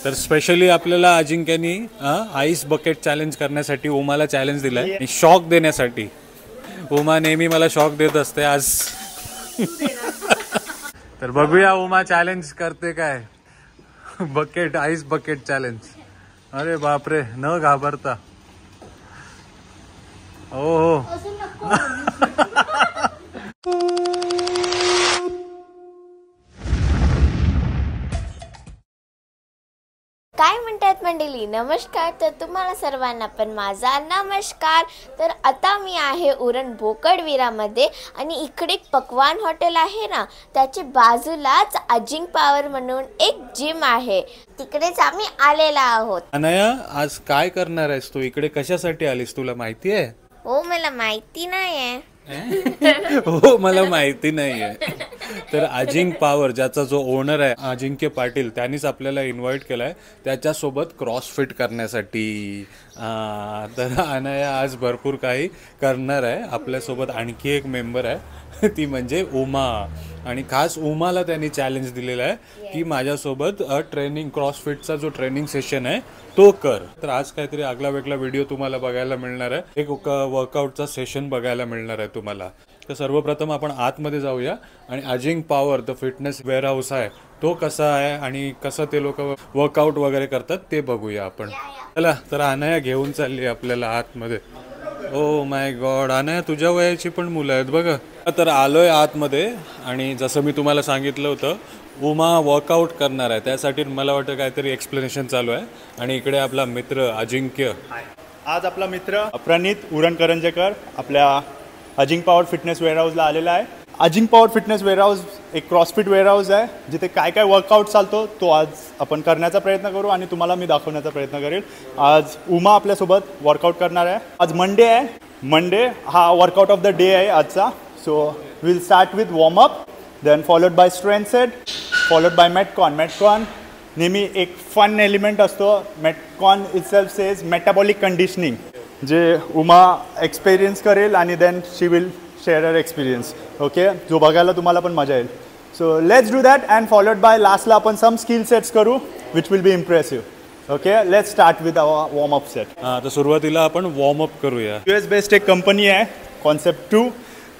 तर स्पेशली आपल्याला अजिंक्यनी ice bucket challenge करण्यासाठी उमाला चॅलेंज दिलाय, शॉक देण्यासाठी. उमा नेहमी मला शॉक देत असते आज. तर बघूया उमा चॅलेंज करते काय. Bucket ice bucket challenge. अरे बापरे, न घाबरता. हो हो. काय म्हणतात मंडळी, नमस्कार. तर तुम्हाला सर्वांना पण माझा नमस्कार. तर आता मी आहे उरण बोकडविरामध्ये आणि इकडे पकवान हॉटेल आहे ना, त्याच्या बाजूलाच अजिंक पॉवर म्हणून एक जिम आहे, तिकडेच आम्ही आलेला आहोत. अनया, आज काय करणार आहेस तू? इकडे कशासाठी आलीस तुला माहिती आहे? हो, मला माहिती नाहीये. हो, मला माहिती नाहीये. तर अजिंक पॉवर ज्याचा जो ओनर आहे अजिंक्य पाटील, त्यांनीच आपल्याला इन्व्हाइट केलाय त्याच्यासोबत क्रॉसफिट करण्यासाठी. तर अनया आज भरपूर काही करणार आहे. आपल्यासोबत आणखी एक मेंबर आहे, ती म्हणजे उमा. आणि खास उमाला त्यांनी चॅलेंज दिलेला आहे की माझ्यासोबत ट्रेनिंग क्रॉसफिटचा जो ट्रेनिंग सेशन आहे तो कर. तर आज काहीतरी आगला वेगळा व्हिडिओ तुम्हाला बघायला मिळणार आहे. एक वर्कआउटचा सेशन बघायला मिळणार आहे तुम्हाला. तर सर्वप्रथम आपण आतमध्ये जाऊया आणि Ajink power the fitness warehouse आहे तो कसा आहे आणि कसं ते लोक वर्कआउट वगैरे करतात ते बघूया आपण. चला, तर अनया घेऊन चालली आपल्याला आतमध्ये. ओ माय गॉड, अनया तुझ्या वयाची पण मुलं आहेत बघा. तर आलोय आतमध्ये आणि जसं मी तुम्हाला सांगितलं होतं, उमा वर्कआउट करणार आहे, त्यासाठी मला वाटतं काहीतरी एक्सप्लेनेशन चालू आहे. आणि इकडे आपला मित्र अजिंक्य. आज आपला मित्र प्रणित उरणकरंजेकर आपल्या अजिंक पॉवर फिटनेस वेअरहाऊसला आलेला आहे. अजिंक पॉवर फिटनेस वेअरहाऊस एक क्रॉसफिट वेअरहाऊस आहे, जिथे काय काय वर्कआउट चालतो तो आज आपण करण्याचा प्रयत्न करू आणि तुम्हाला मी दाखवण्याचा प्रयत्न करेल. आज उमा आपल्यासोबत वर्कआउट करणार आहे. आज मंडे आहे. मंडे हा वर्कआउट ऑफ द डे आहे आजचा. So will start with warmup, then followed by strength set, followed by metcon. Metcon नेहमी एक फन एलिमेंट असतो. Metcon itself says metabolic conditioning, जे उमा एक्सपिरियन्स करेल आणि then she will share her experience. Okay, जो बघायला तुम्हाला पण मजा येईल. So let's do that and followed by लास्टला आपण सम स्किल सेट्स करू which will be impressive. Okay, let's start with our warmup set. तर सुरुवातीला आपण वॉर्मअप करूया. US बेस्ड एक कंपनी आहे कॉन्सेप्ट 2,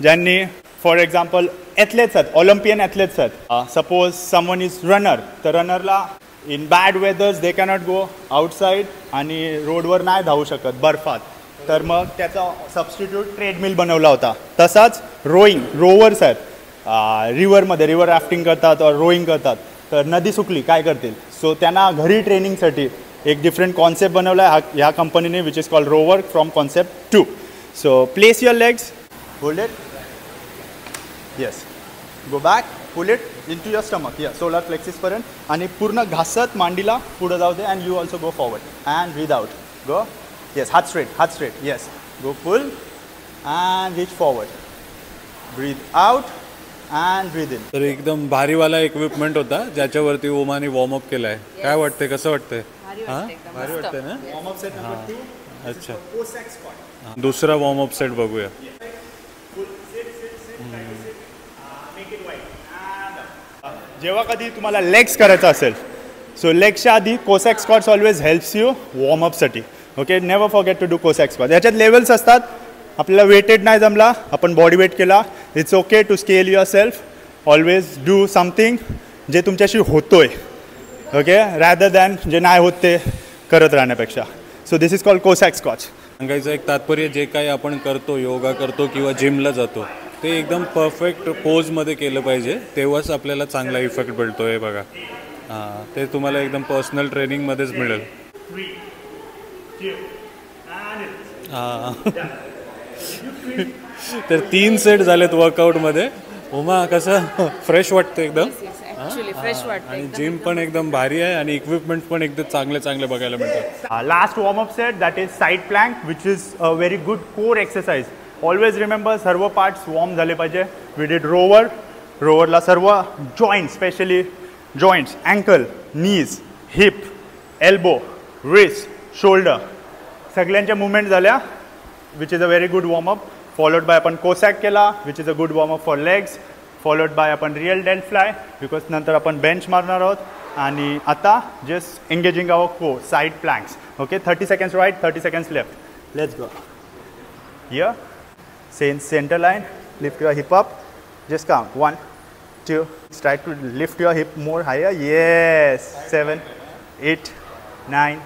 ज्यांनी फॉर एक्झाम्पल ॲथलेट्स आहेत, ऑलिम्पियन ॲथलेट्स आहेत. सपोज समवन इज रनर, तर रनरला in bad weathers they cannot go outside आणि रोडवर नाही धावू शकत बर्फात, तर मग त्याचा सबस्टिट्यूट ट्रेडमिल बनवला होता. तसाच रोवर्स आहेत, रिव्हरमध्ये रिव्हर राफ्टिंग करतात और रोईंग करतात. तर नदी सुकली काय करतील, सो त्यांना घरी ट्रेनिंगसाठी एक डिफरंट कॉन्सेप्ट बनवला आहे ह्या कंपनीने, which is called Rover from concept 2. So place your legs, hold it, yes, go back, pull it into your stomach, yeah, solar plexus पर्यंत, आणि पूर्ण घासत मांडीला पुढे जाऊ दे. And you also go forward and breathe out. Go, yes, हात straight, yes, go pull and reach forward, breathe out and breathe in. तर एकदम भारीवाला इक्विपमेंट होता ज्याच्यावरती उमाने वॉर्मअप केलाय. काय वाटतंय, कसं वाटतंय? हां, भारी वाटतंय ना. Warm up set number 2. अच्छा, कोसॅक स्क्वॉट. दुसरा वॉर्मअप सेट बघूया. जेव्हा कधी तुम्हाला लेग्स करायचं असेल, सो लेग्सच्या आधी Cossack squats always helps you वॉर्मअपसाठी. Okay, never forget to do Cossack squat. याच्यात लेवल्स असतात. आपल्याला वेटेड नाही जमला, आपण बॉडी वेट केला, it's okay to scale yourself. Always do something जे तुमच्याशी होतोय, ओके, रॅदर दॅन जे नाही होत ते करत राहण्यापेक्षा. So this is called Cossack squats. सांगायचं एक तात्पर्य, जे काही आपण करतो, योगा करतो किंवा जिमला जातो, ते एकदम परफेक्ट पोजमध्ये केलं पाहिजे, तेव्हाच आपल्याला चांगला इफेक्ट भेटतो. हे बघा, हां, ते तुम्हाला एकदम पर्सनल ट्रेनिंगमध्येच मिळेल. हां. तर 3 सेट झालेत वर्कआउटमध्ये. उमा, कसं फ्रेश वाटतं एकदम? आणि जिम पण एकदम भारी आहे आणि इक्विपमेंट पण एकदम चांगले बघायला मिळतात. Last warm up set that is side plank, which is a very good core exercise. Always remember, सर्व पार्ट्स वॉर्म झाले पाहिजे. वी डिड रोवरला सर्व जॉईंट्स, स्पेशली जॉईंट्स, अँकल, नीज, हिप, एल्बो, रिस्ट, शोल्डर, सगळ्यांच्या मुवमेंट झाल्या, which is a very good warm up. Followed by आपण Cossack केला, which is a good warm up for legs. Followed by आपण real dealt fly, because नंतर आपण bench मारणार आहोत. आणि आता just engaging our core side planks. Okay, 30 seconds right, 30 seconds left. Let's go. Here, same center line, lift your hip up, just count 1, 2, try to lift your hip more higher, yes, 7, 8, 9,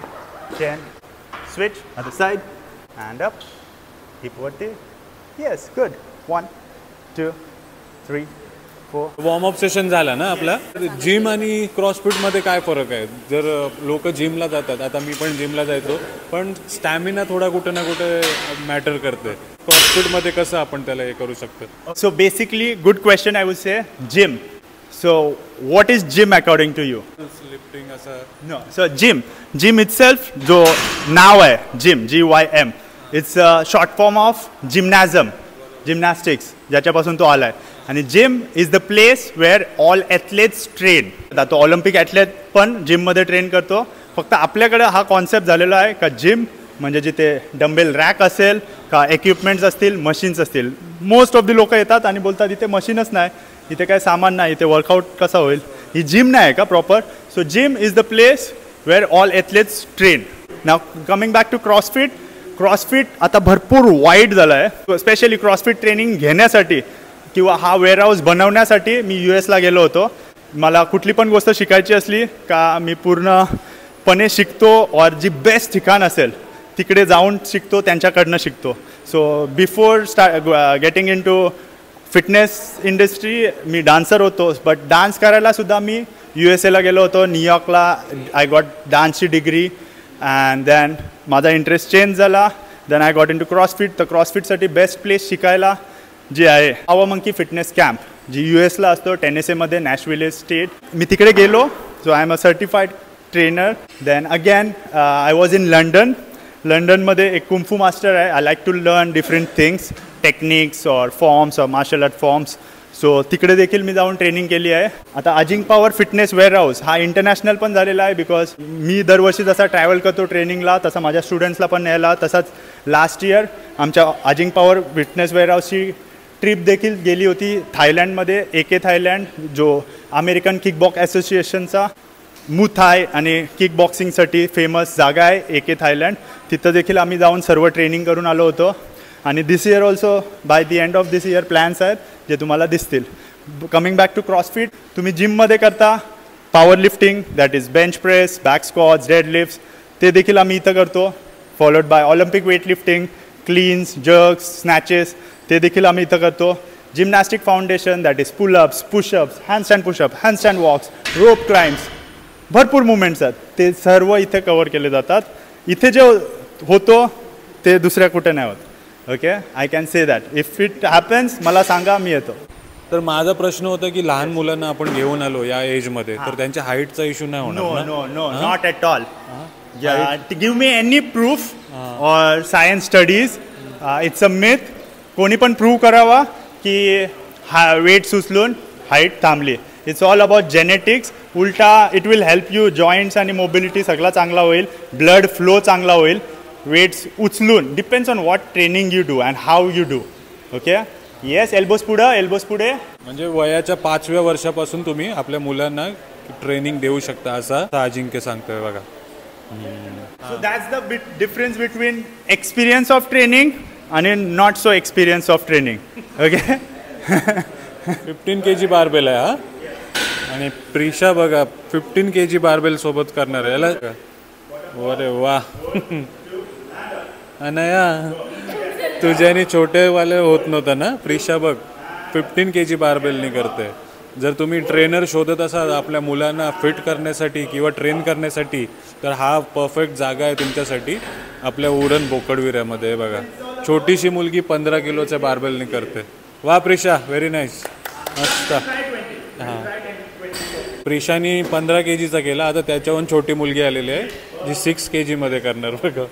10, switch, other side, hand up, hip verte, yes, good, 1, 2, 3, 4. Warm up session झाला ना आपला. Gym आणि CrossFit मध्ये काय फरक आहे? जर लोक जिमला जातात, आता मी पण जिमला जायचो, पण स्टॅमिना थोडा कुठे ना कुठे मॅटर करते. क्रॉसफिट मध्ये कसं आपण त्याला हे करू शकतो? So basically, good question I would say, gym. So what is gym according to you? Lifting असं. No. So gym itself, जो नाव आहे gym, GYM, it's a short form of gymnastics, ज्याच्यापासून तो आलाय. आणि gym is the place where all athletes train. आता तो Olympic athlete पण जिममध्ये ट्रेन करतो. फक्त आपल्याकडे हा कॉन्सेप्ट झालेला आहे का जिम म्हणजे जिथे डंबेल रॅक असेल, का इक्विपमेंट्स असतील, मशीन्स असतील. मोस्ट ऑफ द लोक येतात आणि बोलतात इथे मशीनच नाही, इथे काय सामान नाही, इथे वर्कआउट कसा होईल, ही जिम नाही आहे का proper. So gym is the place where all athletes train. Now coming back to CrossFit आता भरपूर वाईड झालं आहे. स्पेशली क्रॉसफिट ट्रेनिंग घेण्यासाठी किंवा हा वेअरहाऊस बनवण्यासाठी मी US गेलो होतो. मला कुठली पण गोष्ट शिकायची असली का मी पूर्णपणे शिकतो, और जी बेस्ट ठिकाण असेल तिकडे जाऊन शिकतो, त्यांच्याकडनं शिकतो. So before getting in to fitness industry मी डान्सर होतो, बट डान्स करायला सुद्धा मी USA गेलो होतो, न्यूयॉर्कला. आय गॉट डान्सची डिग्री अँड देन माझा इंटरेस्ट चेंज झाला. Then I got in to CrossFit. तर क्रॉसफिटसाठी बेस्ट प्लेस शिकायला जी आहे आवर मंकी फिटनेस कॅम्प, जी US असतो, टेनेसीमध्ये, नॅशव्हिल स्टेट. मी तिकडे गेलो. So I am a certified trainer. Then again I was in लंडनमध्ये एक कुंफू मास्टर आहे. I like to learn different things, techniques और फॉर्म्स और मार्शल आर्ट फॉर्म्स. सो तिकडे देखील मी जाऊन ट्रेनिंग केली आहे. आता अजिंक पॉवर फिटनेस वेअरहाऊस हा इंटरनॅशनल पण झालेला आहे, बिकॉज मी दरवर्षी जसा ट्रॅव्हल करतो ट्रेनिंगला, तसा माझ्या स्टुडंट्सला पण न्यायला. तसाच लास्ट इयर आमच्या अजिंक पॉवर फिटनेस वेअरहाऊसची ट्रिप देखील गेली होती थायलंडमध्ये. AK थायलंड, जो अमेरिकन किकबॉक्स असोसिएशनचा मुथाय आणि किक बॉक्सिंगसाठी फेमस जागा आहे AK थायलंड. तिथं देखील आम्ही जाऊन सर्व ट्रेनिंग करून आलो होतो. आणि this year also by the end of this year plans आहेत जे तुम्हाला दिसतील. कमिंग बॅक टू क्रॉसफिट, तुम्ही जिममध्ये करता power lifting, that is bench press, back squats, dead lifts, ते देखील आम्ही इथं करतो. Followed by Olympic weight lifting, cleans, jerks, snatches, ते देखील आम्ही इथं करतो. Gymnastic foundation, that is pullups, pushups, handstand pushup, handstand walks, rope climbs, भरपूर मुवमेंट्स आहेत, ते सर्व इथे कवर केले जातात. इथे जे होतो ते दुसऱ्या कुठे नाही होत. Okay, I can say that if it happens मला सांगा, मी येतो. तर माझा प्रश्न होता की लहान मुलांना आपण घेऊन आलो या एजमध्ये, तर त्यांच्या हाईटचा इश्यू नाही होणार? No, not at all. Give me any proof और science studies, it's a myth. कोणी पण प्रूव्ह करावा की वेट उचलून हाईट थांबली. It's all about genetics. उलटा it will help you, joints आणि मोबिलिटी सगळा चांगला होईल, ब्लड फ्लो चांगला होईल. वेट्स उचलून depends on what training you do and how you do. Okay, yes, elbows पुढे. म्हणजे वयाच्या 5व्या वर्षापासून तुम्ही आपल्या मुलांना ट्रेनिंग देऊ शकता, असं अजिंक्य सांगतोय बघा. So that's the difference between experience of training आणि not so experience of training. Okay, 15 kg barbell आहे हा. आणि प्रिशा बघा 15 kg बारबेल सोबत करणार आहे याला. अरे वा अनया, तुझ्याने छोटेवाले होत नव्हतं ना. प्रिशा बघ 15 kg बारबेलनी करते. जर तुम्ही ट्रेनर शोधत असाल आपल्या मुलांना फिट करण्यासाठी किंवा ट्रेन करण्यासाठी, तर हा परफेक्ट जागा आहे तुमच्यासाठी आपल्या उरण बोकडविऱ्यामध्ये. बघा, छोटीशी मुलगी 15 किलोच्या बारबेलनी करते. वा प्रिशा, व्हेरी नाईस, मस्त. हां, प्रिशानी 15 kgचा केला. आता त्याच्याहून छोटी मुलगी आलेली आहे जी 6 kg मध्ये करणार. बघा,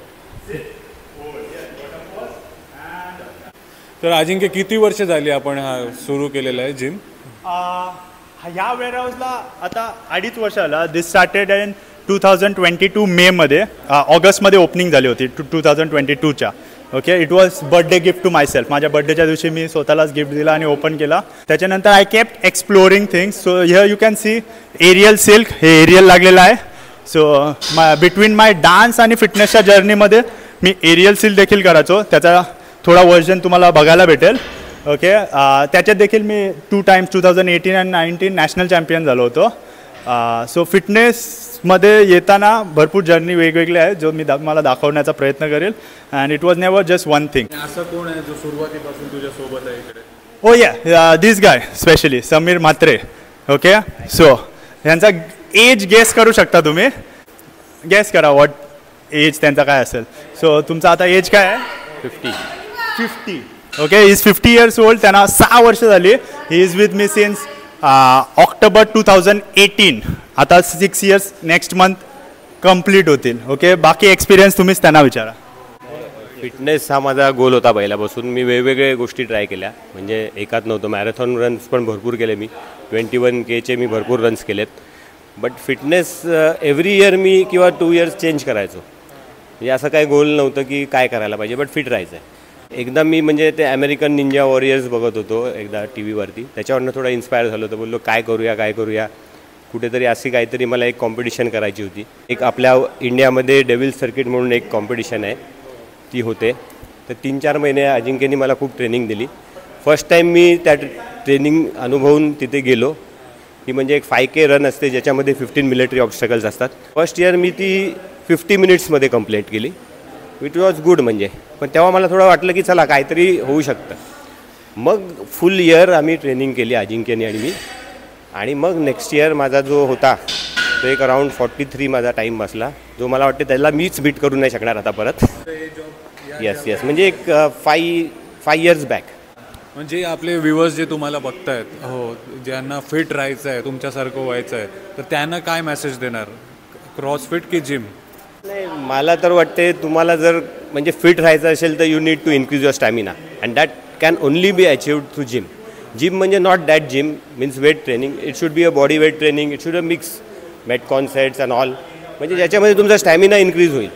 तर अजिंक्य किती वर्ष झाली आपण हा सुरू केलेला आहे जिम? ह्या वेअरहाऊसला आता 2.5 वर्ष आला. दिस स्टार्टेड इन 2022 मेमध्ये, ऑगस्टमध्ये ओपनिंग झाली होती 2022च्या. Okay. It was birthday gift to myself. माझ्या बर्थडेच्या दिवशी मी स्वतःलाच गिफ्ट दिला आणि ओपन केला. त्याच्यानंतर I kept exploring things. So here you can see aerial silk. हे एरियल लागलेलं आहे. सो बिटवीन माय डान्स आणि फिटनेसच्या जर्नीमध्ये मी एरियल सिल्क देखील करायचो. त्याचा थोडा व्हर्जन तुम्हाला बघायला भेटेल. ओके. त्याच्यात देखील मी 2 times 2018 आणि 19 नॅशनल चॅम्पियन झालो होतो. सो फिटनेसमध्ये येताना भरपूर जर्नी वेगवेगळे आहे जो मी मला दाखवण्याचा प्रयत्न करेल. And it was never just one thing. असं कोण आहे जो सुरुवातीपासून तुझ्या सोबत आहे इकडे? ओ या this guy specially Sameer Mhatre. Okay. So ह्यांचा एज गेस करू शकता तुम्ही. गेस करा व्हॉट एज त्यांचा काय असेल. सो तुमचा आता एज काय आहे? 50. Okay. He is 50 years old. त्यांना 6 वर्ष झाली. He is with me since October 2018. आता 6 years नेक्स्ट मंथ कंप्लीट होतील. ओके. बाकी एक्सपिरियन्स तुम्हीच त्यांना विचारा. फिटनेस हा माझा गोल होता पहिल्यापासून. मी वेगवेगळ्या गोष्टी ट्राय केल्या, म्हणजे एकात नव्हतं. मॅरेथॉन रन्स पण भरपूर केले मी. 21K मी भरपूर रन्स केलेत. बट फिटनेस एव्हरी इयर मी किंवा 2 years चेंज करायचो. म्हणजे असं काही गोल नव्हतं की काय करायला पाहिजे, बट फिट राहायचं आहे. एकदा मी म्हणजे ते अमेरिकन निंजा वॉरियर्स बघत होतो एकदा टी व्हीवरती. त्याच्यावरनं थोडा इन्स्पायर झालो होतो. बोललो काय करूया कुठेतरी अशी काहीतरी मला एक कॉम्पिटिशन करायची होती. एक आपल्या इंडियामध्ये डेव्हिल सर्किट म्हणून एक कॉम्पिटिशन आहे, ती होते. तर 3-4 महिने अजिंक्यनी मला खूप ट्रेनिंग दिली. फर्स्ट टाईम मी त्या ट्रेनिंग अनुभवून तिथे गेलो. ती म्हणजे एक 5K रन असते ज्याच्यामध्ये 15 मिलिटरी ऑब्स्टकल्स असतात. फर्स्ट इयर मी ती 50 minutes कंप्लीट केली. इट वॉज गुड म्हणजे. पण तेव्हा मला थोडं वाटलं की चला काहीतरी होऊ शकतं. मग फुल इयर आम्ही ट्रेनिंग केली अजिंक्यनी आणि मी. आणि मग नेक्स्ट इयर माझा जो होता तो एक अराऊंड 43 माझा टाईम बसला, जो मला वाटते त्याला मीच बीट करू नाही शकणार आता परत. येस म्हणजे एक 5 years बॅक. म्हणजे आपले व्ह्युअर्स जे तुम्हाला बघतायत, हो, ज्यांना फिट राहायचं आहे, तुमच्यासारखं व्हायचं आहे, तर त्यांना काय मेसेज देणार? क्रॉसफिट की जिम? नाही, मला तर वाटते तुम्हाला जर म्हणजे फिट राहायचं असेल तर you need to increase your stamina and that can only be achieved through gym. Gym म्हणजे not that gym means weight training. It should be a body weight training. It should a mix metcon sets and all, म्हणजे ज्याच्यामध्ये तुमचा stamina increase होईल.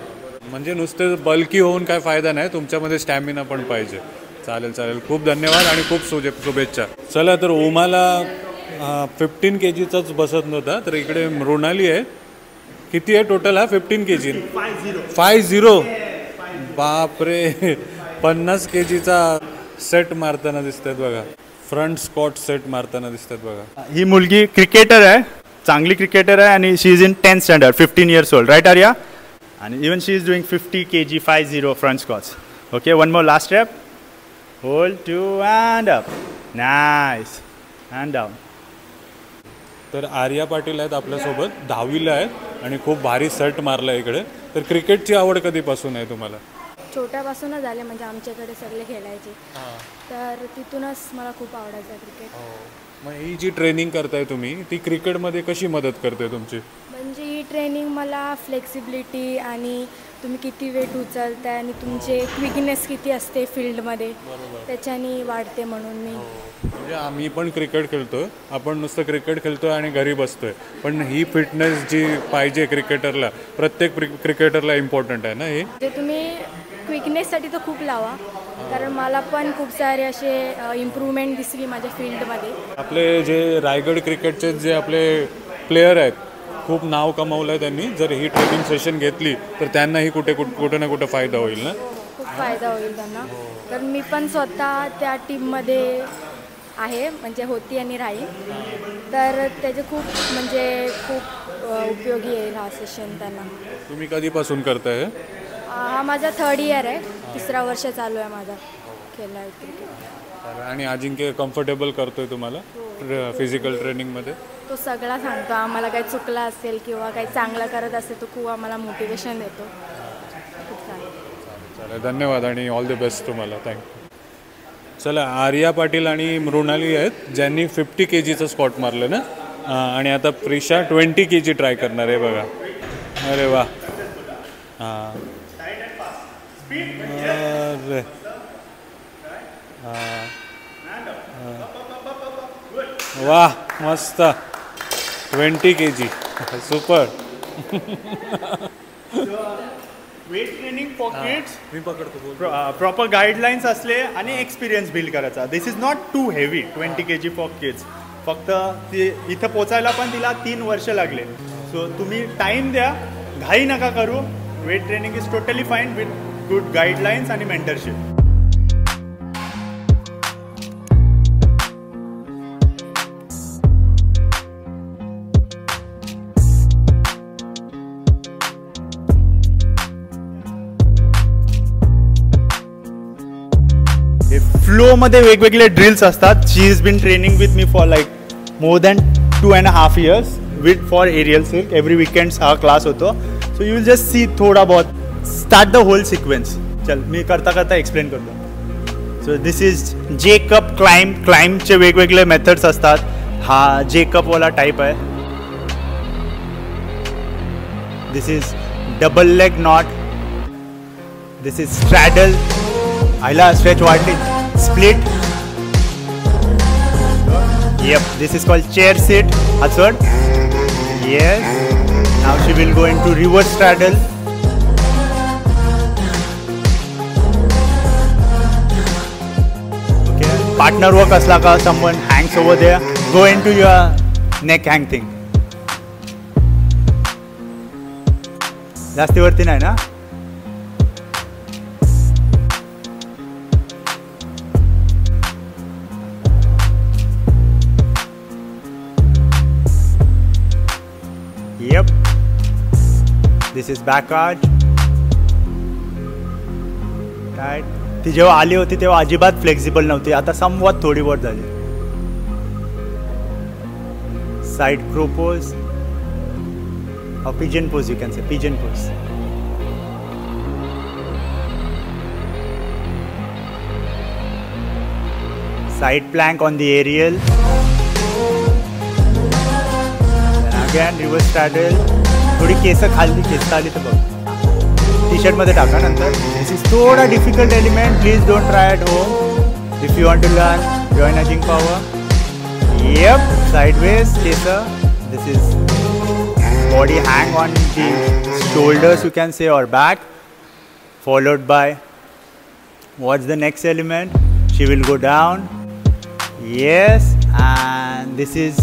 म्हणजे नुसतं bulky होऊन काय फायदा नाही, तुमच्यामध्ये स्टॅमिना पण पाहिजे. चालेल. खूप धन्यवाद आणि खूप शुभेच्छा. चला, तर ओमाला 15 kgचाच बसत नव्हता, तर इकडे मृणाली आहे. किती आहे टोटल? हा 15 kg. 50. बापरे, 50 kgचा सेट मारताना दिसतात बघा. फ्रंट स्क्वॉट सेट मारताना दिसतात बघा. ही मुलगी क्रिकेटर आहे, चांगली क्रिकेटर आहे आणि she is in 10th standard, 15 years old, right Arya? आणि even she is doing 50 kg 50 front squats. Okay. One more last step. Hold 2 and up. Nice. And down. तर आर्या पाटील आहेत आपल्यासोबत, 10वीला आहेत आणि खूप भारी सेट मारला इकडे. तर क्रिकेटची आवड कधीपासून आहे तुम्हाला? छोट्यापासूनच झाले, म्हणजे आमच्याकडे सगळे खेळायचे, तर तिथूनच मला खूप आवडायचं क्रिकेट. मग ही जी ट्रेनिंग करताय तुम्ही, ती क्रिकेटमध्ये कशी मदत करते तुमची? म्हणजे ही ट्रेनिंग मला फ्लेक्सिबिलिटी आणि तुम्ही किती वेट उचलताय आणि तुमचे क्विकनेस किती असते फील्डमध्ये, त्याच्याने वाढते. म्हणून मी म्हणजे आम्ही पण क्रिकेट खेळतोय, आपण नुसतं क्रिकेट खेळतोय आणि घरी बसतोय, पण ही फिटनेस जी पाहिजे क्रिकेटरला, प्रत्येक क्रिकेटरला इम्पॉर्टंट आहे ना हे. जे तुम्ही क्विकनेससाठी तर खूप लावा, कारण मला पण खूप सारे असे इम्प्रूव्हमेंट दिसली माझ्या फील्डमध्ये. आपले जे रायगड क्रिकेटचे जे आपले प्लेयर आहेत, खूप नाव कमावलं आहे त्यांनी. जर ही ट्रेनिंग सेशन घेतली तर त्यांनाही कुठे ना कुठे फायदा होईल ना. खूप फायदा होईल त्यांना, कारण मी पण स्वतः त्या टीममध्ये आहे, म्हणजे होती आणि राहील, तर त्याचे खूप उपयोगी येईल हा सेशन त्यांना. तुम्ही कधीपासून करताय? हा माझा 3rd year आहे, 3रं वर्ष चालू आहे माझा खेळला क्रिकेट. आणि अजिंक्य कम्फर्टेबल करतोय तुम्हाला फिजिकल ट्रेनिंगमध्ये? तो सगळा सांगतो, आम्हाला काही चुकलं असेल किंवा काही चांगलं करत असेल तो खूप आम्हाला मोटिवेशन देतो. खूप चालेल, धन्यवाद आणि ऑल द बेस्ट तुम्हाला. थँक्यू. चला, आर्या पाटील आणि मृणाली आहेत ज्यांनी 50 kgचं स्क्वॉट मारलं ना. आणि आता प्रिशा 20 kg ट्राय करणार आहे बघा. अरे वा. हां, अरे वाह, मस्त. 20 kg, super. Weight training for kids मी पकडतो बोल. प्रॉपर गाईडलाईन्स असले आणि एक्सपिरियन्स बिल्ड करायचा. This is not too heavy 20 kg for kids. फक्त ती इथं पोचायला पण तिला 3 वर्ष लागले. सो तुम्ही टाईम द्या, घाई नका करू. Weight training is totally fine with good guidelines आणि मेंटरशिप. फ्लोमध्ये वेगवेगळे ड्रिल्स असतात. She is been training with me for like more than 2.5 years with for aerial silk. Every weekends हा क्लास होतो. So you will just see थोडा बहुत start the hole sequence. चल मी करता करता एक्सप्लेन करतो. So this is J hook climb. क्लाइंबचे वेगवेगळे मेथड्स असतात. हा जेकअपवाला टाईप आहे. This is double leg knot. This is straddle. आयला स्ट्रेच वाढली. Split. Yep, this is called chair sit. Aswad. Yes. Now she will go into reverse straddle. Okay. Partner work asla ka, someone hangs over there. Go into your neck hang thing. जास्ती वरती नाही ना. Yep. This is back arch. Right. ती जेव्हा आली होती तेव्हा अजिबात फ्लेक्सिबल नव्हती. आता समवत थोडी बहुत झाली. Side crow pose or pigeon pose, you can say pigeon pose. Side plank on the aerial. Again reverse straddle. थोडी केस खाली खेचता आली तर बघ. टी शर्ट मध्ये टाका नंतर. दिस इज थोडा difficult element. Please don't try at home. If you want to learn join Ajing power. Yep, sideways केस. This is body hang on the shoulders, you can say, or back, followed by what's the next element? She will go down. Yes, and this is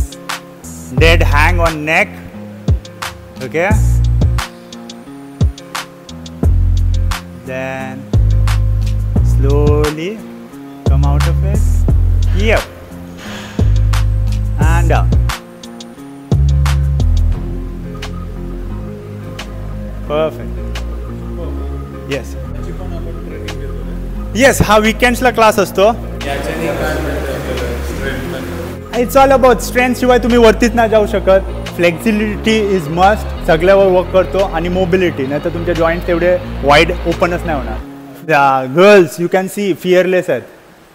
dead hang on neck. Okay, then slowly come out of it. Yep, and down. Perfect. Yes. Yes, हा वीकेंड्सला class असतो. It's all about strength. शिवाय तुम्ही वरतीच नाही जाऊ शकत. Flexibility is must. सगळ्यावर वर्क करतो. आणि मोबिलिटी, नाही तर तुमचे जॉईंट तेवढे वाईड ओपनच नाही होणार. Girls you can C fearless आहेत.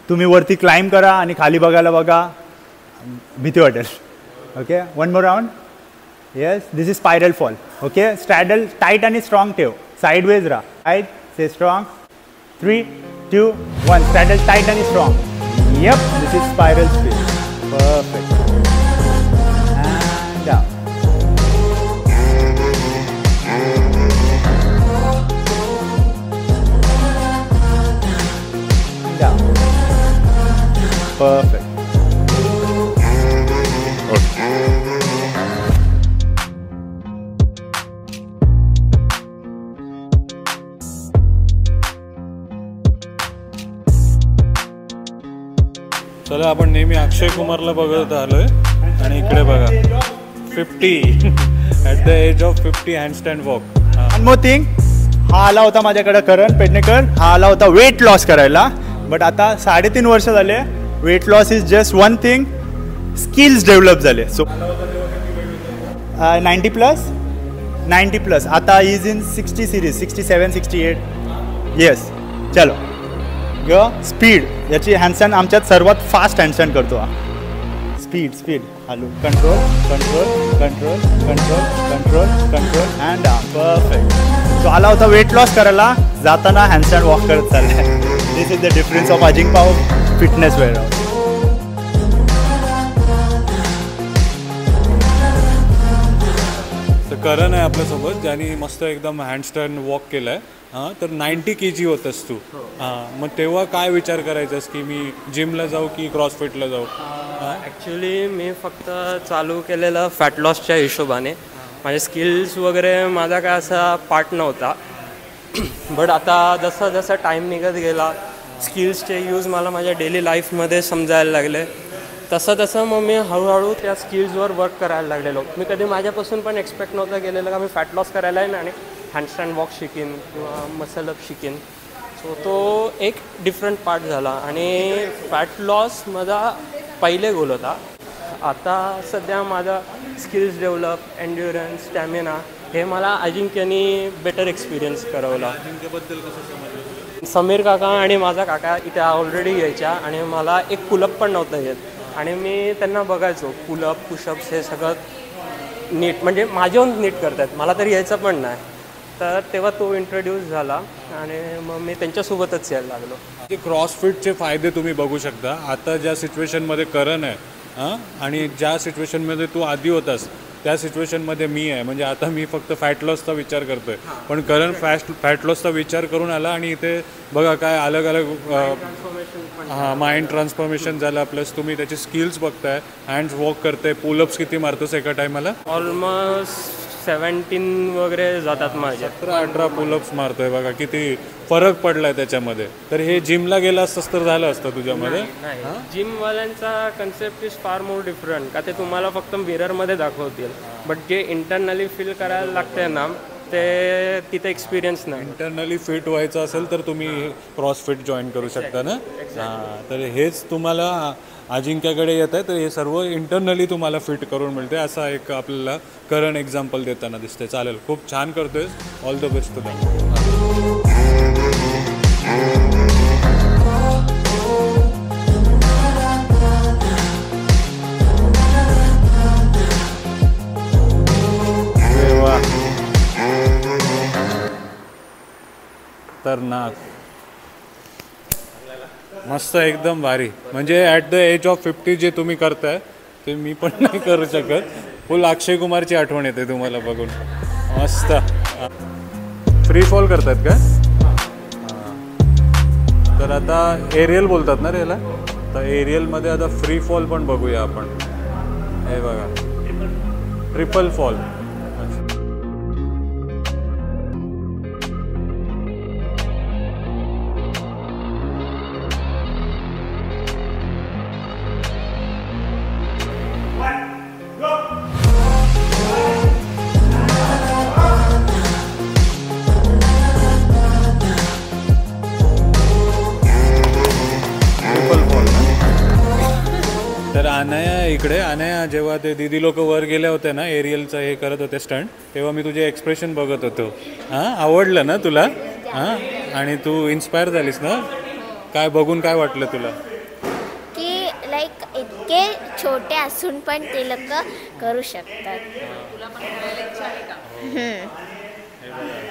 तुम्ही वरती क्लाइंब करा आणि खाली बघायला बघा, भीती वाटेल. Okay, one more round. Yes, this is spiral fall. Okay, straddle tight and strong ठेव. Sideways राहा. Tight, stay strong. 3, 2, 1. Straddle tight and strong. Yep, this is spiral spin. Perfect. And down. Down. Perfect. चला आपण नेहमी अक्षय कुमारला बघत आलोय. आणि इकडे बघा 50 at the age of 50 handstand walk. One more thing. हा आला होता माझ्याकडे करण पेडणेकर. हा आला होता वेट लॉस करायला. बट आता 3.5 वर्ष झाले. Weight loss is just one thing. Skills develop झाले. सो 90+. आता इज इन 60 सिरीज. 67, 68. येस. चलो ग. स्पीड. याची हँडस्टँड आमच्यात सर्वात फास्ट हँडस्टँड करतो हा. Speed speed. Hello. Control control control control control control and perfect. तो आला होता वेट लॉस करायला. जाताना हँडस्टँड वॉक करत चाललाय. This is the difference of Ajing power fitness where. Karan आहे आपल्यासोबत, ज्याने मस्त एकदम हँडस्टँड वॉक केलं आहे. हां, तर 90 kg होतस तू. हां, मग तेव्हा काय विचार करायचास की मी जिमला जाऊ की क्रॉसफिटला जाऊ? ॲक्च्युली मी फक्त चालू केलेलं फॅट लॉसच्या हिशोबाने. माझे स्किल्स वगैरे माझा काय असा पार्ट नव्हता. बट आता जसं जसं टाईम निघत गेला, स्किल्सचे यूज मला माझ्या डेली लाईफमध्ये समजायला लागले, तसं तसं मग मी हळूहळू त्या स्किल्सवर वर्क करायला लागलेलो. मी कधी माझ्यापासून पण एक्सपेक्ट नव्हतं केलेलं का मी फॅट लॉस करायला आहे ना आणि हँडस्टँड वॉक शिकेन किंवा मसल अप शिकेन. सो तो एक डिफरंट पार्ट झाला आणि फॅट लॉस माझा पहिले गोल होता. आता सध्या माझा स्किल्स डेव्हलप, एन्ड्युरन्स, स्टॅमिना हे मला अजिंक्यनी बेटर एक्सपिरियन्स करवला. अजिंक्यबद्दल कसं समजलं? समीर काका आणि माझा काका इथे ऑलरेडी यायच्या आणि मला एक पुलअप पण नव्हतं येत आणि मी त्यांना बघायचो पुलअप पुशअप्स हे सगळं नीट म्हणजे माझ्याहून नीट करतायत, मला तरी यायचं पण नाही. तर तेव्हा तो इंट्रोड्यूस झाला आणि मग मी त्यांच्यासोबतच यायला लागलो. ते क्रॉसफिटचे फायदे तुम्ही बघू शकता. आता ज्या सिच्युएशनमध्ये करण आहे आणि ज्या सिच्युएशनमध्ये तू आधी होतास त्या सिच्युएशनमध्ये मी आहे. म्हणजे आता मी फक्त फॅट लॉसचा विचार करतोय, पण करण फॅट लॉसचा विचार करून आला आणि इथे बघा काय अलग अलग माइंड ट्रान्सफॉर्मेशन झालं. प्लस तुम्ही त्याचे स्किल्स बघताय, हँड्स वॉक करते, पुलअप्स किती मारतोस एका टायमाला? ऑलमोस्ट 17 वगैरे जातात माझे. 17-18 पुलअप्स मारतोय बघा, किती फरक पडलाय त्याच्यामध्ये. तर हे जिमला गेला असतंस तर झालं असतं तुझ्यामध्ये? नाही, जिमवाल्यांचा concept is far more different का ते तुम्हाला फक्त मिररमध्ये दाखवतील, बट जे इंटरनली फील करायला लागते ना ते तिथे एक्सपिरियन्स नाही. इंटरनली फिट व्हायचं असेल तर तुम्ही क्रॉसफिट जॉईन करू शकता ना. हां, तर हेच तुम्हाला अजिंक्याकडे येत आहे. तर हे सर्व इंटरनली तुम्हाला फिट करून मिळते, असा एक आपल्याला करण एक्झाम्पल देताना दिसते. चालेल, खूप छान करतोय. All the best to them. तर ना मस्त, एकदम भारी. म्हणजे ॲट द एज ऑफ 50 जे तुम्ही करताय ते मी पण नाही करू शकत. फुल अक्षय कुमारची आठवण येते तुम्हाला बघून. मस्त. फ्री फॉल करतात का? तर आता एरियल बोलतात ना रे याला. तर एरियलमध्ये आता फ्री फॉल पण बघूया आपण. हे बघा, ट्रिपल फॉल. तर अनाया इकडे, अनाया जेव्हा ते दीदी लोक वर गेले होते ना एरियलचं हे करत होते स्टंट, तेव्हा मी तुझे एक्सप्रेशन बघत होतो. हां, आवडलं ना तुला? हां, आणि तू इन्स्पायर झालीस ना? काय बघून काय वाटलं तुला? की लाईक इतके छोटे असून पण ते लोक करू शकतात.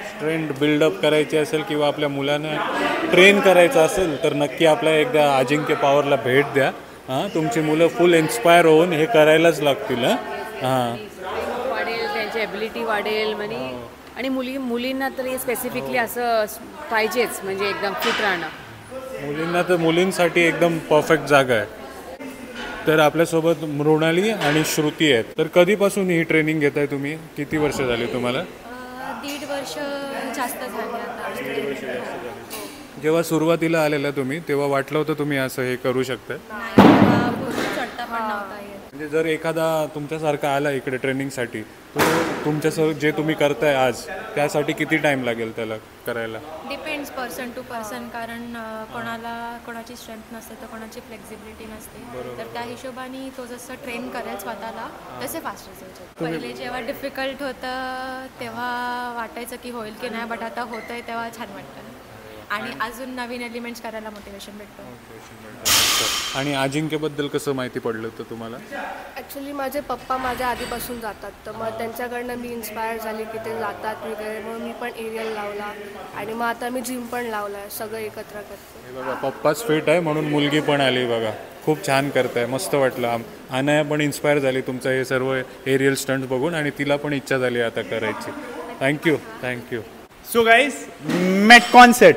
स्ट्रेंथ बिल्डअप करायची असेल किंवा आपल्या मुलांना ट्रेन करायचं असेल तर नक्की आपल्या एकदा अजिंक्य पॉवरला भेट द्या. हां, तुमची मुलं फुल इन्स्पायर होऊन हे करायलाच लागतील. हां, वाढेल, त्यांची ॲबिलिटी वाढेल. आणि मुलींना तरी स्पेसिफिकली असं पाहिजेच, म्हणजे एकदम फिट राहणं. मुलींना तर मुलींसाठी एकदम परफेक्ट जागा आहे. तर आपल्यासोबत मृणाली आणि श्रुती आहेत. तर कधीपासून ही ट्रेनिंग घेताय तुम्ही? किती वर्ष झाली तुम्हाला? 1.5 वर्ष जास्त झाले आता. जेव्हा सुरुवातीला आलेला तुम्ही तेव्हा वाटलं होतं तुम्ही असं हे करू शकता? चढता पण नव्हता येत. म्हणजे जर एखादा तुमच्यासारखा आला इकडे ट्रेनिंगसाठी, तो तुमच्यासह जे तुम्ही करताय आज त्यासाठी किती टाईम लागेल त्याला करायला? डिपेंड्स पर्सन टू पर्सन, कारण कोणाची स्ट्रेंथ नसते तर कोणाची फ्लेक्झिबिलिटी नसते. तर त्या हिशोबाने तो जसं ट्रेन करेल स्वतःला तसे फास्ट रिझल्ट होते. पहिले जेव्हा डिफिकल्ट होतं तेव्हा वाटायचं की होईल की नाही, बट आता होतंय तेव्हा छान वाटतं आणि अजून नवीन एलिमेंट्स करायला मोटिवेशन भेटतं. आणि अजिंक्यबद्दल कसं माहिती पडलं होतं तुम्हाला? ॲक्च्युली माझे पप्पा माझ्या आधीपासून जातात, तर मग त्यांच्याकडनं मी इन्स्पायर झाली की ते जातात वगैरे, म्हणून मी पण एरियल लावला आणि मग आता मी जिम पण लावला आहे. सगळं एकत्र करते. हे बघा, पप्पाच फिट आहे म्हणून मुलगी पण आली बघा. खूप छान करताय, मस्त वाटलं. अनया पण इन्स्पायर झाली तुमचं हे सर्व एरियल स्टंट्स बघून आणि तिला पण इच्छा झाली आता करायची. Thank you. So guys, metcon set,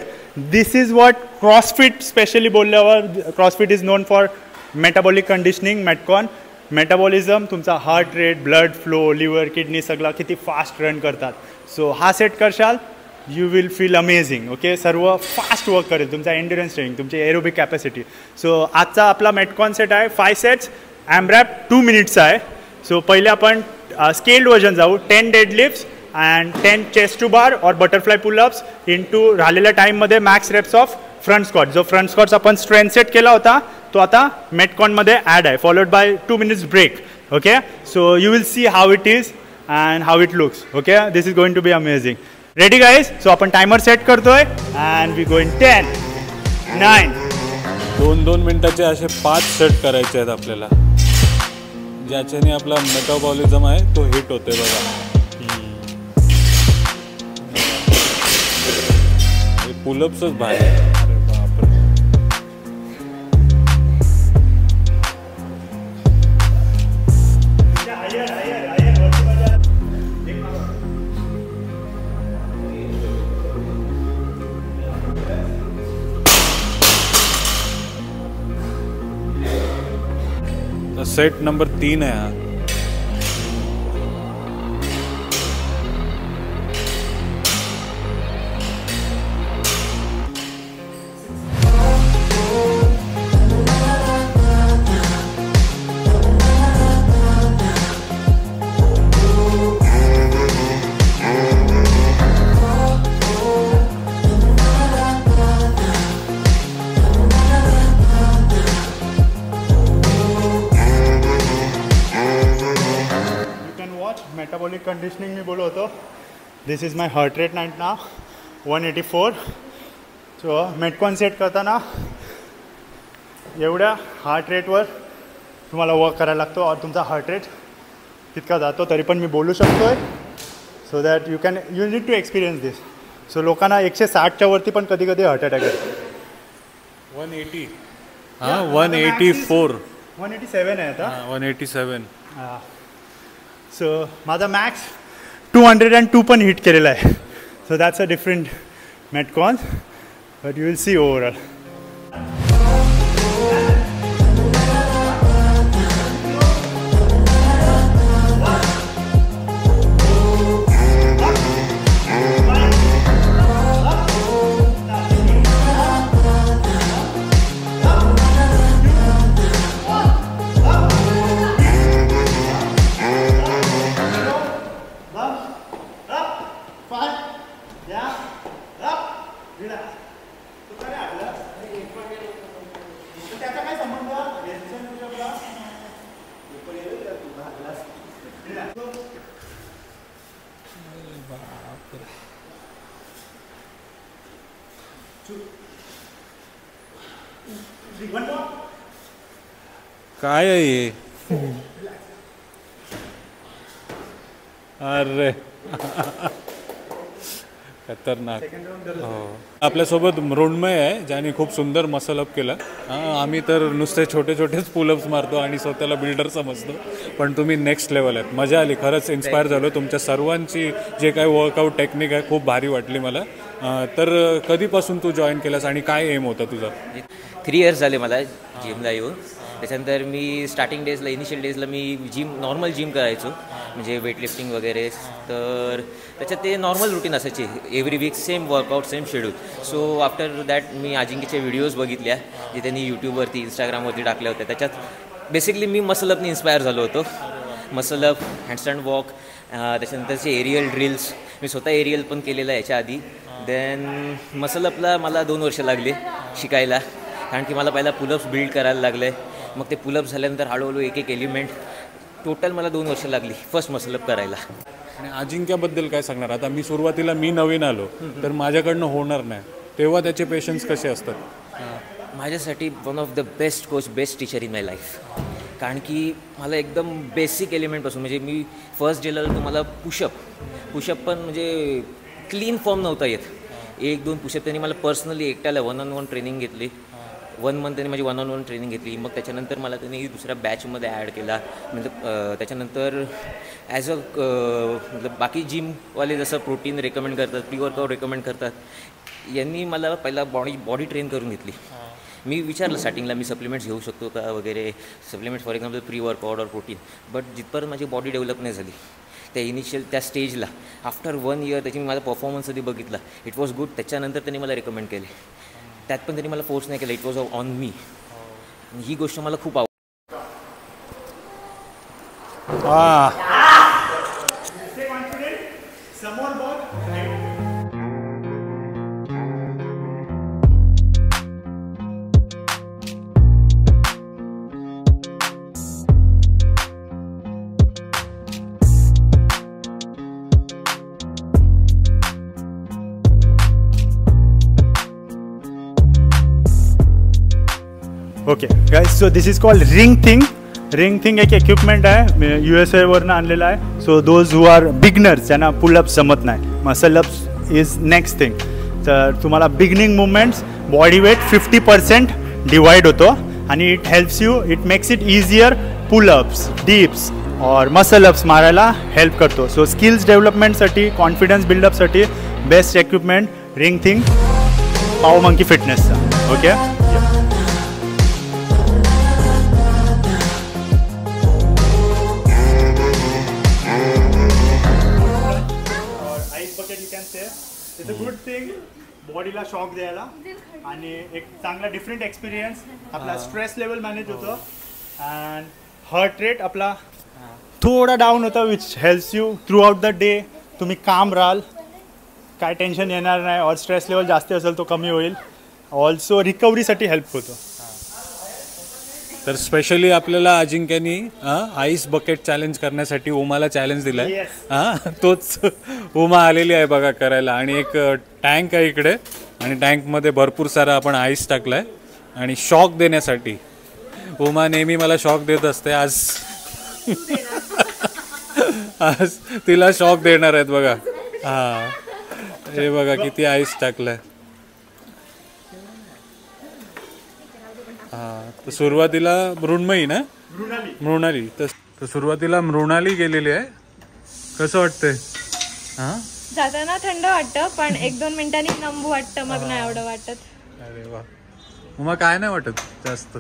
this is what CrossFit specially बोलल्यावर CrossFit is known for metabolic conditioning. Metabolism, तुमचा heart rate, blood flow, liver, kidney सगळा किती फास्ट रन करतात. सो हा सेट करशाल, you will feel amazing. Okay, सर्व fast work करेल, तुमचा एंड्युरन्स ट्रेनिंग, तुमची एरोबिक कॅपॅसिटी. सो आजचा आपला मेटकॉन सेट आहे 5 सेट्स, AMRAP 2 मिनिट्सचा आहे. सो पहिले आपण स्केल्ड वर्जन जाऊ. 10 deadlifts and 10 chest to bar और बटरफ्लाय पुलअप्स इंटू राहिलेल्या टाईममध्ये max reps of front squat. जो फ्रंट स्क्वॉट्स आपण स्ट्रेंथ सेट केला होता तो आता मेटकॉनमध्ये ॲड आहे, followed by 2 minutes break. Okay, so you will see how it is and how it looks. Okay, this is going to be amazing. Ready guys? So आपण timer set करतोय and we going 10, 9. 2-2 मिनिटाचे असे 5 set करायचे आहेत आपल्याला, ज्याच्याने आपला metabolism आहे तो हिट होते बघा. पुलअप्सच बाहेर. अरे बापरे. सेट नंबर 3 आहे हा. मेटाबॉलिक कंडिशनिंग मी बोललो होतो. This is my heart rate night ना 184. सो मेटकॉन सेट करताना एवढ्या हार्ट रेटवर तुम्हाला वर्क करायला लागतो और तुमचा हार्ट रेट तितका जातो. तरी पण मी बोलू शकतो आहे so that you need to experience this. So लोकांना 160च्या वरती पण कधी कधी हार्ट अटॅक येतो. 180 हां 184 187 आहे आता. 187. हां. सो माझा मॅक्स 202 पण हिट केलेला आहे. So that's a different metcon, but you will see overall. काय आहे हे? अरे खतरनाक. हो, आपल्यासोबत मृण्मय आहे ज्याने खूप सुंदर मसल अप केला. आम्ही तर नुसते छोटे छोटेच पुलअप्स मारतो आणि स्वतःला बिल्डर समजतो, पण तुम्ही नेक्स्ट लेवल आहेत. मजा आली, खरंच इन्स्पायर झालो. तुमच्या सर्वांची जे काही वर्कआउट टेक्निक आहे खूप भारी वाटली मला. तर कधीपासून तू जॉईन केलास आणि काय एम होता तुझा? 3 इयर्स झाले मला जिमला येऊन. त्याच्यानंतर मी स्टार्टिंग डेजला इनिशियल डेजला मी नॉर्मल जिम करायचो, म्हणजे वेटलिफ्टिंग वगैरे. तर त्याच्यात ते नॉर्मल रुटीन असायचे, every week same workout same schedule. So after that मी अजिंक्यचे व्हिडिओज बघितल्या जे त्यांनी यूट्यूबवरती इंस्टाग्रामवरती टाकल्या होत्या. त्याच्यात बेसिकली मी मसलअपनी इन्स्पायर झालो होतो. मसलअप, हँडस्टँड वॉक, त्याच्यानंतरचे एरियल ड्रिल्स. मी स्वतः एरियल पण केलेलं आहे याच्या आधी. देन मसलअपला मला 2 वर्ष लागले शिकायला, कारण की मला पहिला पुलअप्स बिल्ड करायला लागले. मग ते पुलअप झाल्यानंतर हळूहळू एक एक एलिमेंट, टोटल मला 2 वर्ष लागली फर्स्ट मसलअप करायला. आणि अजिंक्यबद्दल काय सांगणार? आता मी सुरुवातीला नवीन आलो तर माझ्याकडनं होणार नाही, तेव्हा त्याचे पेशन्स कसे असतात? माझ्यासाठी one of the best coach, best teacher in my life. कारण की मला एकदम बेसिक एलिमेंटपासून, म्हणजे मी फर्स्ट डेला तुम्हाला पुशअप पण म्हणजे क्लीन फॉर्म नव्हता येत. 1-2 पुशअप त्यांनी मला पर्सनली एकट्याला 1-on-1 ट्रेनिंग घेतली. 1 मंथ त्यांनी माझी 1-on-1 ट्रेनिंग घेतली. मग त्याच्यानंतर मला त्यांनी दुसऱ्या बॅचमध्ये ॲड केला. म्हणजे त्याच्यानंतर ॲज अ मतलब बाकी जिमवाले जसं प्रोटीन रेकमेंड करतात, प्री वर्कआउट रेकमेंड करतात, यांनी मला पहिला बॉडी ट्रेन करून घेतली. मी विचारलं स्टार्टिंगला मी सप्लिमेंट्स घेऊ शकतो का वगैरे, supplements for example pre workout और प्रोटीन. बट जिथपर्यंत माझी बॉडी डेव्हलप नाही झाली त्या इनिशियल त्या स्टेजला, आफ्टर 1 year त्याची मी माझा परफॉर्मन्स आधी बघितला, इट वॉज गुड. त्याच्यानंतर त्यांनी मला रेकमेंड केले. त्यात पण त्यांनी मला फोर्स नाही केला, इट वॉज ऑन मी. ही गोष्ट मला खूप आवडली. Okay guys, so this is called ring thing. Ring thing एक इक्विपमेंट आहे, USA-वरनं आणलेलं आहे. So those who are beginners, ज्यांना पुलअप्स जमत नाही, muscle ups is next thing. तर तुम्हाला beginning movements body weight 50% divide होतो आणि it helps you, it makes it easier pullups, dips और मसल अप्स मारायला हेल्प करतो. सो स्किल्स डेव्हलपमेंटसाठी, कॉन्फिडन्स बिल्डअपसाठी best equipment ring thing power monkey फिटनेसचा. Okay, it's a good thing बॉडीला शॉक द्यायला आणि एक चांगला डिफरंट एक्सपिरियन्स. आपला स्ट्रेस लेवल मॅनेज होतो अँड हार्ट रेट आपला थोडा डाऊन होता, which helps you throughout the day. तुम्ही काम राहाल, काय टेन्शन येणार नाही, और स्ट्रेस लेवल जास्त असेल तो कमी होईल. ऑल्सो रिकव्हरीसाठी हेल्प होतो. तर स्पेशली आपल्याला अजिंक्यनी आईस बकेट चॅलेंज करण्यासाठी उमाला चॅलेंज दिलाय. तोच उमा आलेली आहे बघा करायला. आणि एक टँक आहे इकडे आणि टँकमध्ये भरपूर सारा आपण आईस टाकलाय आणि शॉक देण्यासाठी. उमा नेहमी मला शॉक देत असते, आज तिला शॉक देणार आहेत बघा. हे बघा किती आईस टाकलाय. तर सुरुवातीला मृण्मयी ना, मृणाली, तर सुरुवातीला मृणाली गेलेली आहे. कसं वाटतंय? जाताना थंड वाटतं, पण 1-2 मिनिटांनी नंबू वाटतं, मग नाही एवढं वाटत. अरे वा, मग काय नाही वाटत जास्त.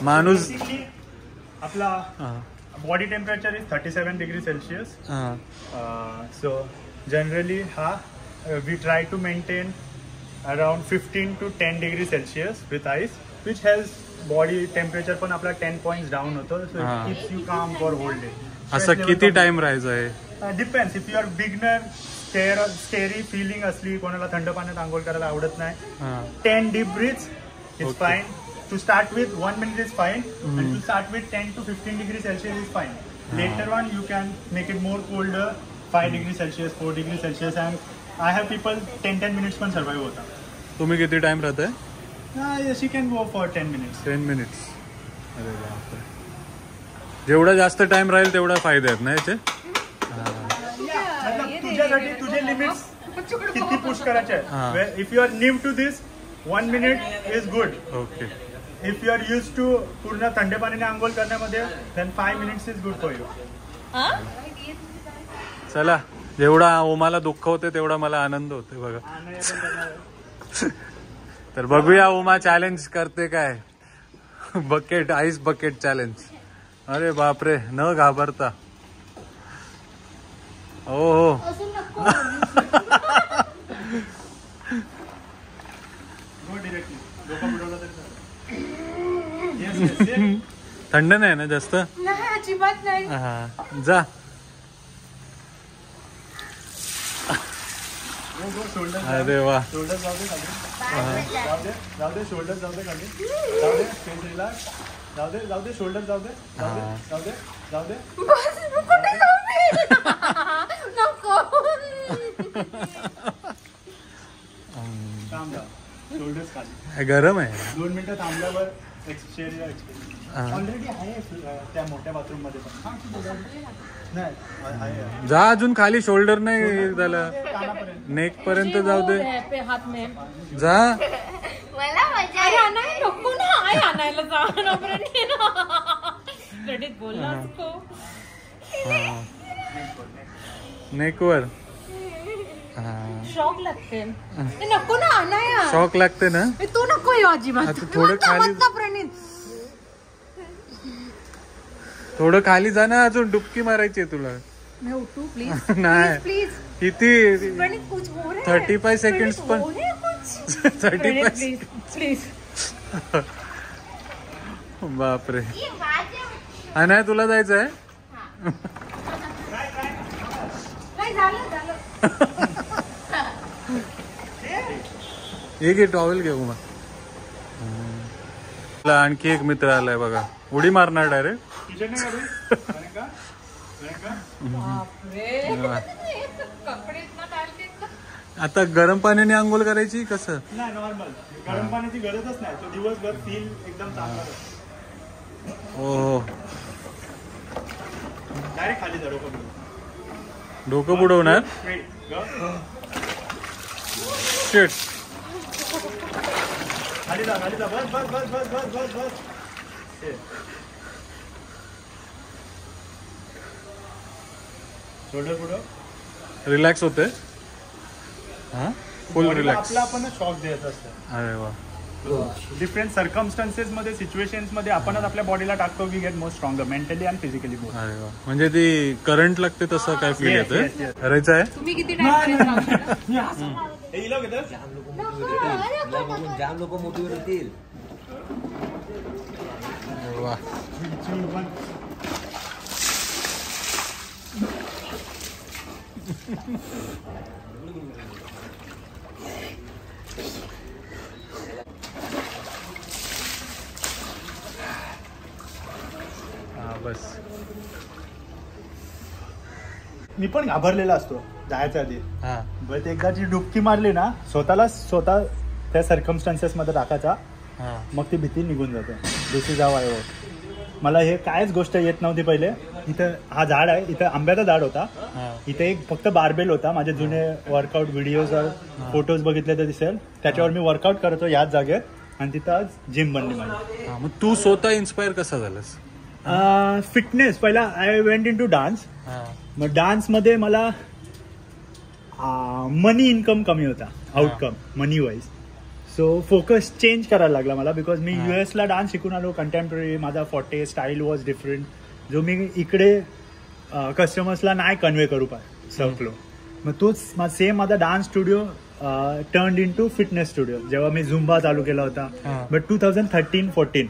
माणूस आपला body temperature is 37 degree Celsius. So generally we try to maintain around 15 to 10 degree Celsius with ice, which helps body temperature पण आपला 10 points down होतो. So it keeps you calm for whole day. असं किती time राहायचं आहे? Depends. If you are beginner, scary feeling असली, कोणाला थंड पाण्यात आंघोळ करायला आवडत नाही, 10 deep breaths is fine. To start with 1 minute is fine, and to start with 10 to 15 degree Celsius is fine. Later on you can make it more colder, 5 degree Celsius, 4 degree Celsius, and I have people 10 minutes पण survive होता. तुम्ही किती time राहताय? She can go for 10 minutes. 10 minutes. अरे बापरे, जेवढा जास्त time राहील तेवढा फायदे आहेत ना याचे. तुझ्यासाठी तुझे लिमिट्स किती पुश करायचे आहेत. If you are new to this, 1 minute is good. Okay. If you are used to पूर्ण थंड पाण्याने आंघोळ करण्यामध्ये, then 5 minutes is good for you. चला, जेवढा उमाला दुःख होते तेवढा मला आनंद होते बघा. तर बघूया उमा चॅलेंज करते काय. Bucket, ice bucket challenge. अरे बापरे, न घाबरता. हो थंड नाही ना जास्त? अजिबात नाही. हा, जा. अरे वा, शोल्डर जाऊ दे खाली, जाऊ दे शोल्डर जाऊ दे खाली, जाऊ दे फेस रिलॅक्स, जाऊ दे शोल्डर जाऊ दे, जाऊ दे. नको. थांब, शोल्डर्स खाली. गरम आहे. 2 मिनिटं थांबल्यावर एक्सचेंज. ऑलरेडी आहे त्या मोठ्या बाथरूम मध्ये पण. नाही जा अजून खाली, शोल्डर नाही झाला, नेक पर्यंत जाऊ दे. जा मला मजा नको ना आई आणायला जा बोलला नेकवर शॉक लागते. नको ना आणाया, शॉक लागते ना. तू नको येऊ अजिबात. आता थोडं खाली, थोडं खाली जा ना, अजून डुबकी मारायची आहे तुला. मैं उठू प्लीज. नाही प्लीज किती कुछ हो रहा है. 35 सेकंड्स पण 35 प्लीज. बापरे. हा नाही तुला जायचं आहे. एक टॉवेल घेऊ मग. आणखी एक मित्र आलाय बघा, उडी मारणार डायरेक्ट. आता गरम पाण्याने आंघोळ करायची कसं? नाही नॉर्मल, गरम पाण्याची गरजच नाही. तो दिवसभर फील एकदम चांगला. हो डायरेक्ट खाली डोकं बुडवणार. शिट. खाली जा, खाली जा. बस बस बस बस बस बस बस. शोल्डर पुढं रिलॅक्स होते. हा फुल रिलॅक्स. आपला आपण शॉक द्यायचा असतं. अरे वा. डिफरंट सर्कमस्टन्सेस मध्ये, सिच्युएशन्स मध्ये आपणच आपल्या बॉडीला टाकतो. We get more stronger mentally and physically both. अरे वा. म्हणजे ती करंट लागते तसं काय फील येतं. करायचं आहे. तुम्ही किती टाइम जाम लोक मोटिवेट होतील. वा. बस. मी पण घाबरलेला असतो जायच्या आधी. बट एकदा जी डुबकी मारली ना, स्वतः त्या सर्कमस्टन्सेस मध्ये टाकायचा, मग ती भीती निघून जाते. दिस इज हाऊ आय वर्क. मला हे कायच गोष्ट येत नव्हती पहिले. इथं हा झाड आहे, इथं आंब्याचा झाड होता, इथे एक फक्त बारबेल होता. माझे जुने वर्कआउट व्हिडिओज फोटोज बघितले तर दिसेल, त्याच्यावर मी वर्कआउट करतो याच जागेत. आणि तिथं आज जिम बनली माझी. मग तू स्वतः इन्स्पायर कसा झालास? फिटनेस. पहिला I went in to dance. मग डान्समध्ये मला मनी इन्कम कमी होता, outcome money wise. So focus change करायला लागला मला, बिकॉज मी US ला डान्स शिकून आलो. कंटेम्पररी माझा फॉर्टे स्टाईल वॉज डिफरंट, जो मी इकडे कस्टमर्सला नाही कन्वे करू शकलो. मग तोच सेम माझा dance studio turned in to fitness studio. जेव्हा मी झुंबा चालू केला होता, बट 2013-14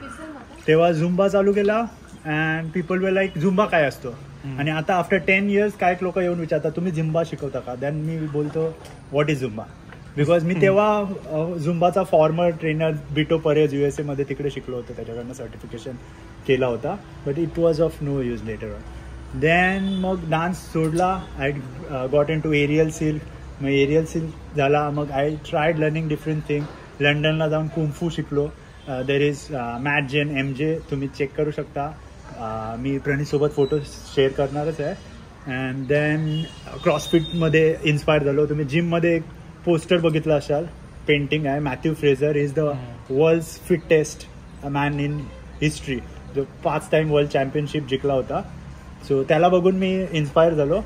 तेव्हा झुंबा चालू केला. And people way like Zumba काय असतो. आणि आता आफ्टर 10 years काय लोक येऊन विचारतात तुम्ही झुंबा शिकवता का. देन मी बोलतो व्हॉट इज झुंबा, बिकॉज मी तेव्हा झुंबाचा former trainer Beto Perez USA मध्ये तिकडे शिकलो होतो, त्याच्याकडनं सर्टिफिकेशन केला होता. But it was of no use later on. Then मग डान्स सोडला. I got in to aerial silk. मग एरियल सिल्क झाला. मग I tried learning different thing. लंडनला जाऊन कुंफू शिकलो. There is Matt Jen MJ, तुम्ही चेक करू शकता. मी प्रणीतसोबत फोटो शेअर करणारच आहे. अँड देन क्रॉसफिटमध्ये इन्स्पायर झालो. तुम्ही जिममध्ये एक पोस्टर बघितलं असाल, पेंटिंग आहे. Matthew Fraser is the world's fittest man in history, जो 5 टाइम वर्ल्ड चॅम्पियनशिप जिंकला होता. सो त्याला बघून मी इन्स्पायर झालो.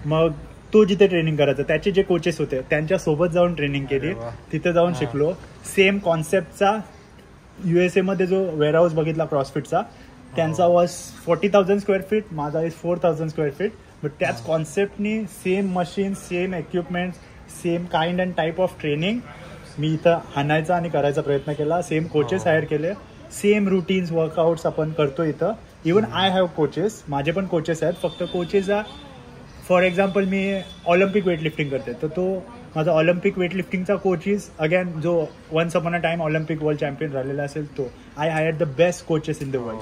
मग तो जिथे ट्रेनिंग करायचा, त्याचे जे कोचेस होते त्यांच्यासोबत जाऊन ट्रेनिंग केली. तिथे जाऊन शिकलो. सेम कॉन्सेप्टचा USA मध्ये जो वेअरहाऊस बघितला क्रॉसफिटचा, त्यांचा वॉज 40,000 स्क्वेअर फीट, माझा इज 4,000 स्क्वेअर फीट. बट त्याच कॉन्सेप्टनी same machine, same equipment, same kind and type of training मी इथं आणायचा आणि करायचा प्रयत्न केला. सेम कोचेस हायर केले. सेम रुटीन्स, वर्कआउट्स आपण करतो इथं. इवन आय हॅव कोचेस, माझे पण कोचेस आहेत. फक्त कोचेसचा फॉर एक्झाम्पल मी ऑलिम्पिक वेटलिफ्टिंग करते, तर तो माझा ऑलिम्पिक वेटलिफ्टिंगचा कोच इज अगेन जो once upon a time Olympic world champion राहिलेला असेल तो. I hire the best coaches in the world.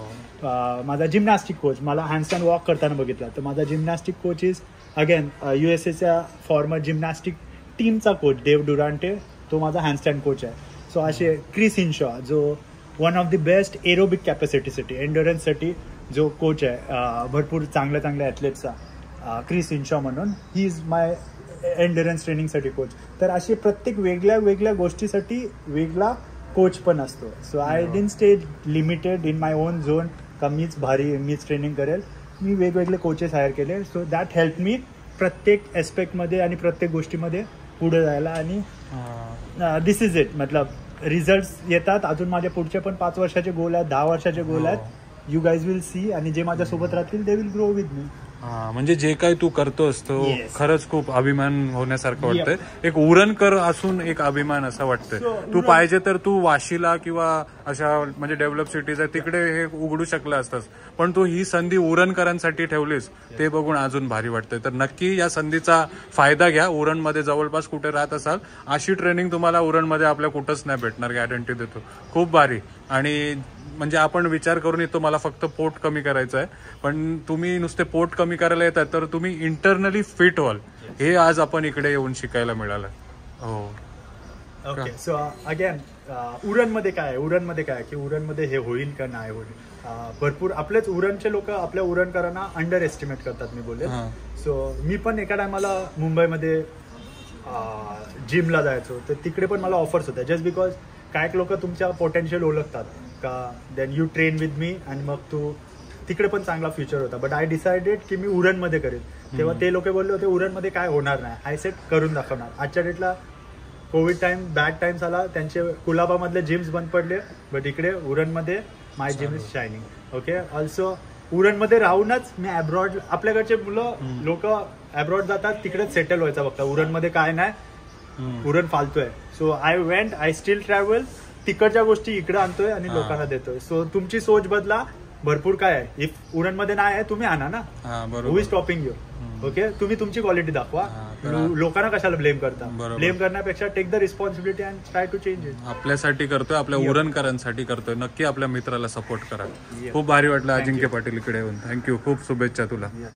माझा जिमनॅस्टिक कोच, मला हँडस्टँड वॉक करताना बघितला, तर माझा जिमनॅस्टिक कोच इज अगेन USAच्या फॉर्मर जिमनॅस्टिक टीमचा कोच डेव डुरांटे, तो माझा हँडस्टँड कोच आहे. सो असे क्रिस इनशॉ जो one of the best aerobic कॅपॅसिटीसाठी एंडोरन्ससाठी जो कोच आहे भरपूर चांगल्या ॲथलेट्सचा क्रिस इन्शॉ म्हणून, ही इज माय एंडोरन्स ट्रेनिंगसाठी कोच. तर असे प्रत्येक वेगळ्या गोष्टीसाठी वेगळा कोच पण असतो. So I didn't stay limited in my on zone का मीच ट्रेनिंग करेल. मी वेगवेगळे कोचेस हायर केले. सो दॅट हेल्प मी प्रत्येक ॲस्पेक्टमध्ये आणि प्रत्येक गोष्टीमध्ये पुढे जायला. आणि दिस इज इट. मतलब रिझल्ट्स येतात. अजून माझ्या पुढचे पण 5 वर्षाचे गोल आहेत, 10 वर्षाचे गोल आहेत. You guys will see. आणि जे माझ्यासोबत राहतील they will grow with me. म्हणजे जे काही तू करतोस तो खरंच खूप अभिमान होण्यासारखं वाटतंय. एक उरणकर असून एक अभिमान असं वाटतंय. तू पाहिजे तर तू वाशीला किंवा अशा म्हणजे डेव्हलप सिटीज आहे तिकडे हे उघडू शकलं असतंस, पण तू ही संधी उरणकरांसाठी ठेवलीस, ते बघून अजून भारी वाटतंय. तर नक्की या संधीचा फायदा घ्या. उरणमध्ये जवळपास कुठे राहत असाल अशी ट्रेनिंग तुम्हाला उरणमध्ये आपल्या कुठंच नाही भेटणार, गॅरंटी देतो. खूप भारी. आणि म्हणजे आपण विचार करून येतो मला फक्त पोट कमी करायचं आहे, पण तुम्ही नुसते पोट कमी करायला येतात तर तुम्ही इंटरनली फिट व्हाल, हे आज आपण इकडे येऊन शिकायला मिळालं. हो. ओके. सो अगेन उरणमध्ये काय की उरणमध्ये हे होईल का नाही होईल. भरपूर आपलेच उरणचे लोक आपल्या उरणकरांना अंडर एस्टिमेट करतात मी बोलले. सो मी पण एका टायमाला मुंबईमध्ये जिमला जायचो, तर तिकडे पण मला ऑफर्स होत्या जस्ट बिकॉज काय लोक तुमच्या पोटेन्शियल ओळखतात का then you train with me आणि मग तू तिकडे पण चांगला फ्युचर होता. बट आय डिसाइडेड की मी उरणमध्ये करेन. तेव्हा ते लोक बोलले होते उरणमध्ये काय होणार नाही, आय सेट करून दाखवणार. आजच्या डेटला कोविड टाइम बॅड टाइम्स आला, त्यांचे कुलाबामधले जिम्स बंद पडले, बट इकडे उरणमध्ये my gym is shining. Okay. Also उरणमध्ये राहूनच मी अब्रॉड, आपल्याकडचे मुलं लोक अब्रॉड जातात तिकडेच सेटल व्हायचा बघता. उरणमध्ये काय नाही, उरण फालतू आहे. सो आय स्टील ट्रॅव्हल, तिकडच्या गोष्टी इकडे आणतोय आणि लोकांना देतोय. सो तुमची सोच बदला. भरपूर काय आहे, इफ उरणमध्ये नाही आहे तुम्ही आणा ना, हु इज स्टॉपिंग यू. ओके. तुम्ही तुमची क्वालिटी दाखवा. लोकांना कशाला ब्लेम करता. ब्लेम करण्यापेक्षा take the responsibility and try to change it. आपल्यासाठी करतोय, आपल्या उरणकरांसाठी करतोय. नक्की आपल्या मित्राला सपोर्ट करा. खूप भारी वाटलं अजिंक्य पाटील इकडे येऊन. थँक्यू. खूप शुभेच्छा तुला.